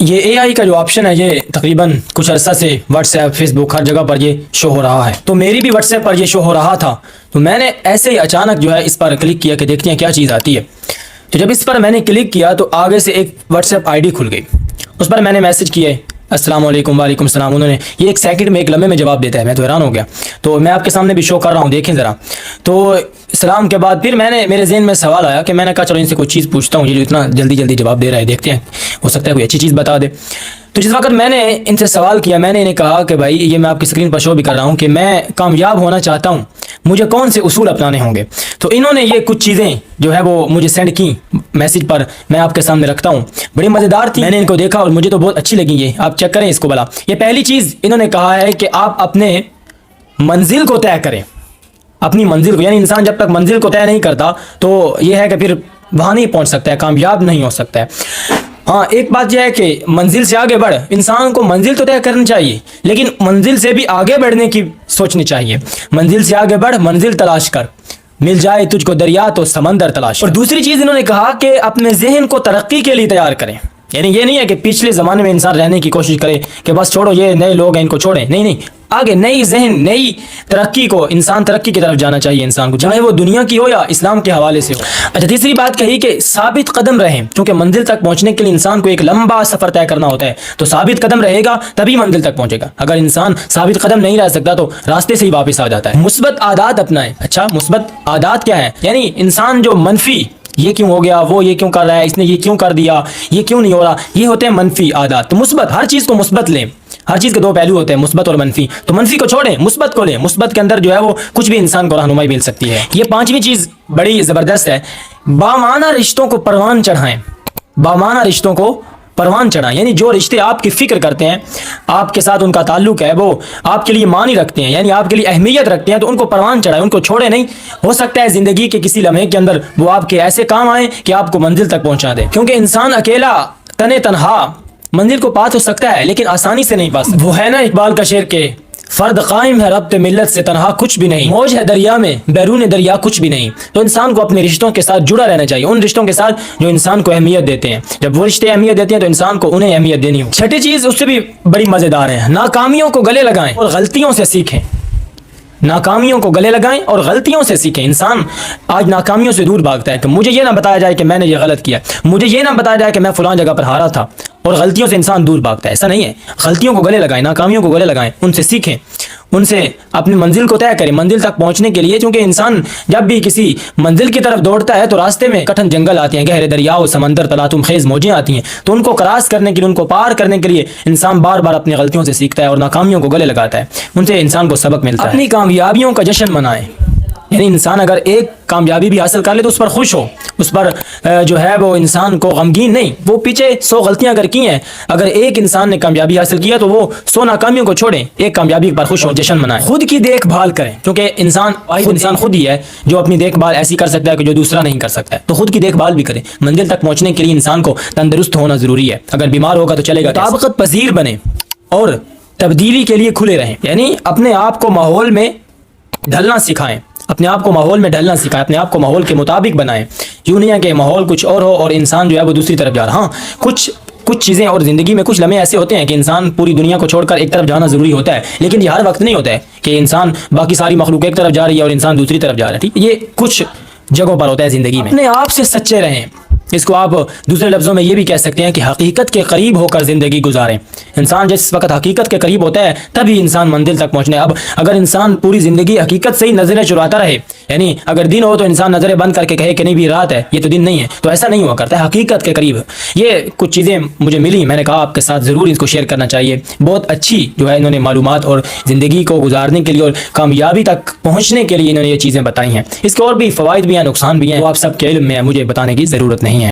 یہ اے آئی کا جو آپشن ہے یہ تقریباً کچھ عرصہ سے واٹس ایپ فیس بک ہر جگہ پر یہ شو ہو رہا ہے. تو میری بھی واٹس ایپ پر یہ شو ہو رہا تھا. تو میں نے ایسے ہی اچانک جو ہے اس پر کلک کیا کہ دیکھتے ہیں کیا چیز آتی ہے. تو جب اس پر میں نے کلک کیا تو آگے سے ایک واٹس ایپ آئی ڈی کھل گئی. اس پر میں نے میسج کیے السلام علیکم. وعلیکم السلام. انہوں نے یہ ایک سیکنڈ میں ایک لمحے میں جواب دیتا ہے. میں تو حیران ہو گیا. تو میں آپ کے سامنے بھی شو کر رہا ہوں, دیکھیں ذرا. تو سلام کے بعد پھر میرے ذہن میں سوال آیا کہ میں نے کہا چلو ان سے کوئی چیز پوچھتا ہوں, یہ جو اتنا جلدی جواب دے رہا ہے, دیکھتے ہیں ہو سکتا ہے کوئی اچھی چیز بتا دے. تو جس وقت میں نے ان سے سوال کیا, میں نے انہیں کہا کہ بھائی یہ میں آپ کی اسکرین پر شو بھی کر رہا ہوں کہ میں کامیاب ہونا چاہتا ہوں, مجھے کون سے اصول اپنانے ہوں گے. تو انہوں نے یہ کچھ چیزیں جو ہے وہ مجھے سینڈ کی میسج پر, میں آپ کے سامنے رکھتا ہوں. بڑی مزیدار تھی, میں نے ان کو دیکھا اور مجھے تو بہت اچھی لگی. یہ آپ چیک کریں اس کو بلا. یہ پہلی چیز انہوں نے کہا ہے کہ آپ اپنے منزل کو طے کریں, اپنی منزل کو. یعنی انسان جب تک منزل کو طے نہیں کرتا تو یہ ہے کہ پھر وہاں نہیں پہنچ سکتا ہے, کامیاب نہیں ہو سکتا ہے. ہاں ایک بات یہ ہے کہ منزل سے آگے بڑھ, انسان کو منزل تو طے کرنی چاہیے لیکن منزل سے بھی آگے بڑھنے کی سوچنی چاہیے. منزل سے آگے بڑھ, منزل تلاش کر, مل جائے تجھ کو دریا تو سمندر تلاش. اور دوسری چیز انہوں نے کہا کہ اپنے ذہن کو ترقی کے لیے تیار کریں. یعنی یہ نہیں ہے کہ پچھلے زمانے میں انسان رہنے کی کوشش کرے کہ بس چھوڑو یہ نئے لوگ ہیں ان کو چھوڑیں, نہیں, آگے نئی ذہن نئی ترقی کو, انسان ترقی کی طرف جانا چاہیے انسان کو, چاہے وہ دنیا کی ہو یا اسلام کے حوالے سے ہو. اچھا تیسری بات کہی کہ ثابت قدم رہیں, کیونکہ منزل تک پہنچنے کے لیے انسان کو ایک لمبا سفر طے کرنا ہوتا ہے. تو ثابت قدم رہے گا تبھی منزل تک پہنچے گا. اگر انسان ثابت قدم نہیں رہ سکتا تو راستے سے ہی واپس آ جاتا ہے. مثبت عادات اپنائیں. اچھا مثبت عادات کیا ہے؟ یعنی انسان جو منفی, یہ کیوں ہو گیا, وہ یہ کیوں کر رہا ہے, اس نے یہ کیوں کر دیا, یہ کیوں نہیں ہو رہا, یہ ہوتے ہیں منفی عادات. تو مثبت, ہر چیز کو مثبت لیں. ہر چیز کے دو پہلو ہوتے ہیں, مثبت اور منفی. تو منفی کو چھوڑیں, مثبت کو لیں. مثبت کے اندر جو ہے وہ کچھ بھی انسان کو رہنمائی مل سکتی ہے. یہ پانچویں چیز بڑی زبردست ہے, بامعنی رشتوں کو پروان چڑھائیں. بامعنی رشتوں کو پروان چڑھائیں یعنی جو رشتے آپ کی فکر کرتے ہیں, آپ کے ساتھ ان کا تعلق ہے, وہ آپ کے لیے معنی رکھتے ہیں, یعنی آپ کے لیے اہمیت رکھتے ہیں, تو ان کو پروان چڑھائیں, ان کو چھوڑیں نہیں. ہو سکتا ہے زندگی کے کسی لمحے کے اندر وہ آپ کے ایسے کام آئیں کہ آپ کو منزل تک پہنچا دے. کیونکہ انسان اکیلا تنہا منزل کو پا تو سکتا ہے لیکن آسانی سے نہیں پا سکتا. وہ ہے نا اقبال کا شعر کہ فرد قائم ہے ربط ملت سے تنہا کچھ بھی نہیں, موج ہے دریا میں بیرون دریا کچھ بھی نہیں. تو انسان کو اپنے رشتوں کے ساتھ جڑا رہنا چاہیے, ان رشتوں کے ساتھ جو انسان کو اہمیت دیتے ہیں. جب وہ رشتے اہمیت دیتے ہیں تو انسان کو انہیں اہمیت دینی ہو. چھٹی چیز اس سے بھی بڑی مزیدار ہے, ناکامیوں کو گلے لگائیں اور غلطیوں سے سیکھیں. ناکامیوں کو گلے لگائیں اور غلطیوں سے سیکھیں. انسان آج ناکامیوں سے دور بھاگتا ہے کہ مجھے یہ نہ بتایا جائے کہ میں نے یہ غلط کیا, مجھے یہ نہ بتایا جائے کہ میں فلاں جگہ پر ہارا تھا, اور غلطیوں سے انسان دور بھاگتا ہے. ایسا نہیں ہے, غلطیوں کو گلے لگائیں, ناکامیوں کو گلے لگائیں, ان سے سیکھیں, ان سے اپنی منزل کو طے کریں. منزل تک پہنچنے کے لیے, چونکہ انسان جب بھی کسی منزل کی طرف دوڑتا ہے تو راستے میں کٹھن جنگل آتے ہیں, گہرے دریاؤ سمندر تلاطم خیز موجیں آتی ہیں. تو ان کو کراس کرنے کے لیے, ان کو پار کرنے کے لیے انسان بار بار اپنی غلطیوں سے سیکھتا ہے اور ناکامیوں کو گلے لگاتا ہے. ان سے انسان کو سبق ملتا ہے. اپنی کامیابیوں کا جشن منائیں. یعنی انسان اگر ایک کامیابی بھی حاصل کر لے تو اس پر خوش ہو, اس پر جو ہے وہ انسان کو غمگین نہیں. وہ پیچھے 100 غلطیاں اگر کی ہیں, اگر ایک انسان نے کامیابی حاصل کیا تو وہ 100 ناکامیوں کو چھوڑیں, ایک کامیابی پر خوش ہو, جشن منائیں. خود کی دیکھ بھال کریں, کیونکہ انسان خود ہی ہے جو اپنی دیکھ بھال ایسی کر سکتا ہے کہ جو دوسرا نہیں کر سکتا ہے. تو خود کی دیکھ بھال بھی کریں. منزل تک پہنچنے کے لیے انسان کو تندرست ہونا ضروری ہے, اگر بیمار ہوگا تو چلے گا. مطابقت پذیر بنیں اور تبدیلی کے لیے کھلے رہیں. یعنی اپنے آپ کو ماحول میں ڈھلنا سکھائیں, اپنے آپ کو ماحول میں ڈھلنا سکھائیں, اپنے آپ کو ماحول کے مطابق بنائیں. یوں نہیں ہے کہ ماحول کچھ اور ہو اور انسان جو ہے وہ دوسری طرف جا رہا. ہاں کچھ چیزیں اور زندگی میں کچھ لمحے ایسے ہوتے ہیں کہ انسان پوری دنیا کو چھوڑ کر ایک طرف جانا ضروری ہوتا ہے, لیکن یہ ہر وقت نہیں ہوتا ہے کہ انسان باقی ساری مخلوق ایک طرف جا رہی ہے اور انسان دوسری طرف جا رہا ہے. ٹھیک, یہ کچھ جگہوں پر ہوتا ہے زندگی میں. اپنے آپ سے سچے رہیں. اس کو آپ دوسرے لفظوں میں یہ بھی کہہ سکتے ہیں کہ حقیقت کے قریب ہو کر زندگی گزاریں. انسان جس وقت حقیقت کے قریب ہوتا ہے تبھی انسان منزل تک پہنچنا ہے. اب اگر انسان پوری زندگی حقیقت سے ہی نظریں چراتا رہے, یعنی اگر دن ہو تو انسان نظریں بند کر کے کہے کہ نہیں بھی رات ہے, یہ تو دن نہیں ہے, تو ایسا نہیں ہوا کرتا ہے. حقیقت کے قریب. یہ کچھ چیزیں مجھے ملی, میں نے کہا آپ کے ساتھ ضرور اس کو شیئر کرنا چاہیے. بہت اچھی جو ہے انہوں نے معلومات اور زندگی کو گزارنے کے لیے اور کامیابی تک پہنچنے کے لیے انہوں نے یہ چیزیں بتائی ہیں. اس کے اور بھی فوائد بھی ہیں, نقصان بھی ہیں, وہ آپ سب کے علم میں ہے, مجھے بتانے کی ضرورت نہیں ہے.